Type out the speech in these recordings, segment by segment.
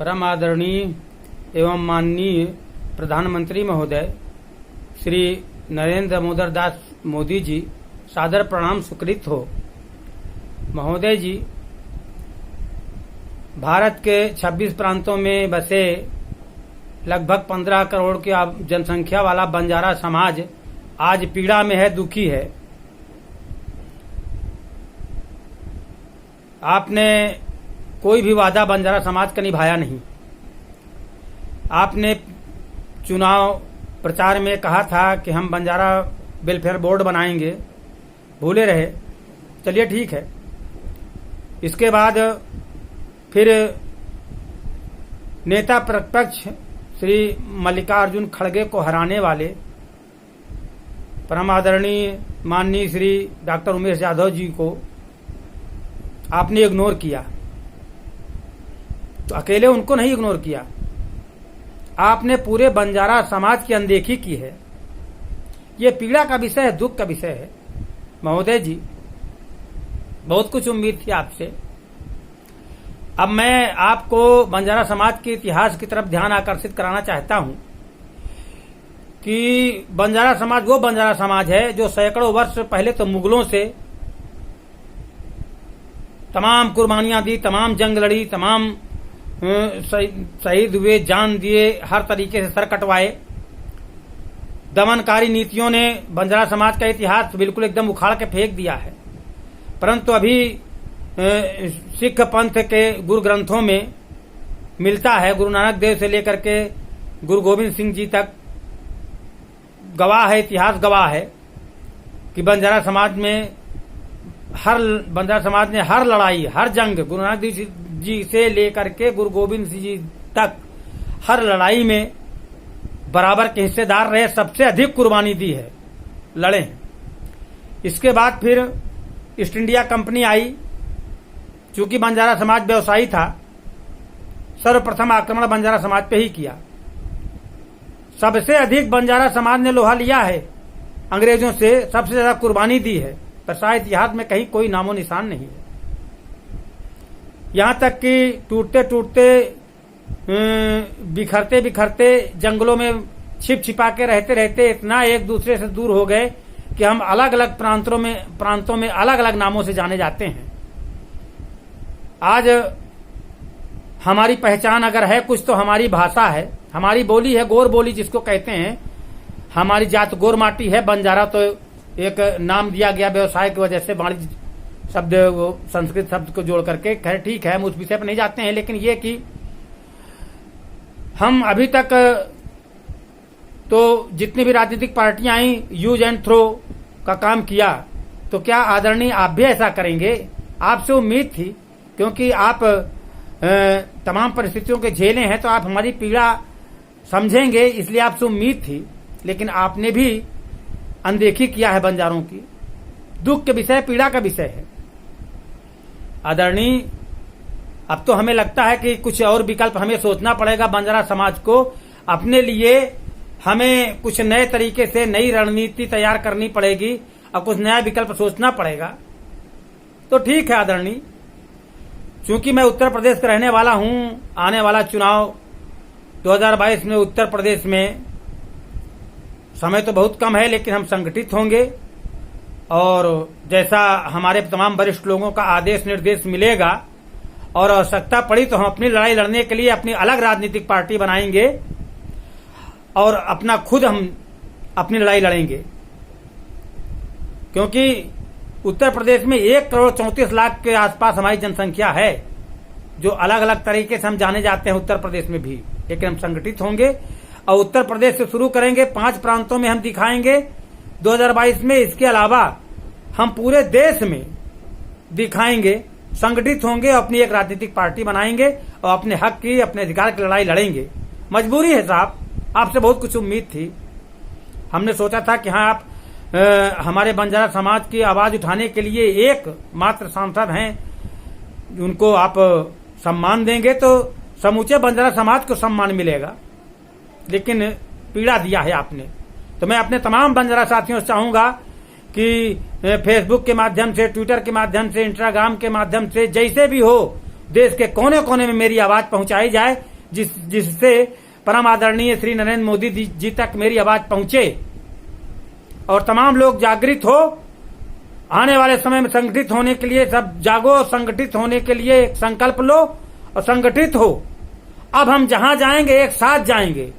परम आदरणीय एवं माननीय प्रधानमंत्री महोदय श्री नरेंद्र दामोदर दास मोदी जी, सादर प्रणाम स्वीकृत हो। महोदय जी, भारत के 26 प्रांतों में बसे लगभग 15 करोड़ की जनसंख्या वाला बंजारा समाज आज पीड़ा में है, दुखी है। आपने कोई भी वादा बंजारा समाज का निभाया नहीं। आपने चुनाव प्रचार में कहा था कि हम बंजारा वेलफेयर बोर्ड बनाएंगे, भूले रहे। चलिए ठीक है। इसके बाद फिर नेता प्रतिपक्ष श्री मल्लिकार्जुन खड़गे को हराने वाले परम आदरणीय माननीय श्री डॉक्टर उमेश यादव जी को आपने इग्नोर किया। तो अकेले उनको नहीं इग्नोर किया, आपने पूरे बंजारा समाज की अनदेखी की है। ये पीड़ा का विषय है, दुख का विषय है। महोदय जी, बहुत कुछ उम्मीद थी आपसे। अब मैं आपको बंजारा समाज के इतिहास की तरफ ध्यान आकर्षित कराना चाहता हूं कि बंजारा समाज वो बंजारा समाज है जो सैकड़ों वर्ष पहले तो मुगलों से तमाम कुर्बानियां दी, तमाम जंग लड़ी, तमाम शहीद हुए, जान दिए, हर तरीके से सर कटवाए। दमनकारी नीतियों ने बंजारा समाज का इतिहास बिल्कुल एकदम उखाड़ के फेंक दिया है। परंतु अभी सिख पंथ के गुरु ग्रंथों में मिलता है, गुरु नानक देव से लेकर के गुरु गोविंद सिंह जी तक गवाह है, इतिहास गवाह है कि बंजारा समाज ने हर लड़ाई, हर जंग, गुरु नानक देव जी से लेकर के गुरु गोविंद सिंह जी तक हर लड़ाई में बराबर के हिस्सेदार रहे, सबसे अधिक कुर्बानी दी है, लड़े हैं। इसके बाद फिर ईस्ट इंडिया कंपनी आई। चूंकि बंजारा समाज व्यवसायी था, सर्वप्रथम आक्रमण बंजारा समाज पे ही किया। सबसे अधिक बंजारा समाज ने लोहा लिया है अंग्रेजों से, सबसे ज्यादा कुर्बानी दी है, पर शायद इतिहास में कहीं कोई नामो निशान नहीं है। यहां तक कि टूटते टूटते, बिखरते बिखरते जंगलों में छिप छिपा के रहते रहते इतना एक दूसरे से दूर हो गए कि हम अलग अलग प्रांतों में अलग अलग नामों से जाने जाते हैं। आज हमारी पहचान अगर है कुछ तो हमारी भाषा है, हमारी बोली है, गोर बोली जिसको कहते हैं। हमारी जात गोर माटी है। बंजारा तो एक नाम दिया गया व्यवसाय की वजह से, वाणिज्य शब्द, वो संस्कृत शब्द को जोड़ करके। खैर ठीक है, हम उस विषय पर नहीं जाते हैं। लेकिन ये कि हम अभी तक तो जितनी भी राजनीतिक पार्टियां आई, यूज एंड थ्रो का काम किया। तो क्या आदरणीय आप भी ऐसा करेंगे? आपसे उम्मीद थी, क्योंकि आप तमाम परिस्थितियों के झेले हैं, तो आप हमारी पीड़ा समझेंगे, इसलिए आपसे उम्मीद थी। लेकिन आपने भी अनदेखी किया है बंजारों की। दुख के विषय, पीड़ा का विषय है। आदरणीय, अब तो हमें लगता है कि कुछ और विकल्प हमें सोचना पड़ेगा। बंजारा समाज को अपने लिए हमें कुछ नए तरीके से नई रणनीति तैयार करनी पड़ेगी और कुछ नया विकल्प सोचना पड़ेगा। तो ठीक है आदरणीय, चूंकि मैं उत्तर प्रदेश का रहने वाला हूं, आने वाला चुनाव 2022 में उत्तर प्रदेश में समय तो बहुत कम है, लेकिन हम संगठित होंगे और जैसा हमारे तमाम वरिष्ठ लोगों का आदेश निर्देश मिलेगा और आवश्यकता पड़ी तो हम अपनी लड़ाई लड़ने के लिए अपनी अलग राजनीतिक पार्टी बनाएंगे और हम अपनी लड़ाई लड़ेंगे। क्योंकि उत्तर प्रदेश में 1,34,00,000 के आसपास हमारी जनसंख्या है, जो अलग अलग तरीके से हम जाने जाते हैं उत्तर प्रदेश में भी। लेकिन हम संगठित होंगे और उत्तर प्रदेश से शुरू करेंगे। 5 प्रांतों में हम दिखाएंगे 2022 में। इसके अलावा हम पूरे देश में दिखाएंगे, संगठित होंगे, अपनी एक राजनीतिक पार्टी बनाएंगे और अपने हक की, अपने अधिकार की लड़ाई लड़ेंगे। मजबूरी है साहब, आपसे बहुत कुछ उम्मीद थी। हमने सोचा था कि हाँ, आप हमारे बंजारा समाज की आवाज उठाने के लिए एक मात्र सांसद हैं, उनको आप सम्मान देंगे तो समूचे बंजारा समाज को सम्मान मिलेगा। लेकिन पीड़ा दिया है आपने। तो मैं अपने तमाम बंजारा साथियों से चाहूंगा कि फेसबुक के माध्यम से, ट्विटर के माध्यम से, इंस्टाग्राम के माध्यम से, जैसे भी हो, देश के कोने कोने में मेरी आवाज पहुंचाई जाए जिससे परम आदरणीय श्री नरेंद्र मोदी जी तक मेरी आवाज पहुंचे और तमाम लोग जागृत हो। आने वाले समय में संगठित होने के लिए सब जागो, संगठित होने के लिए एक संकल्प लो और संगठित हो। अब हम जहां जाएंगे एक साथ जाएंगे,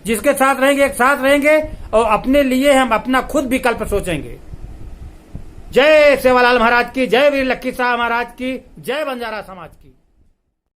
जिसके साथ रहेंगे एक साथ रहेंगे और अपने लिए हम अपना खुद विकल्प सोचेंगे। जय सेवालाल महाराज की, जय वीर लक्की शाह महाराज की, जय बंजारा समाज की।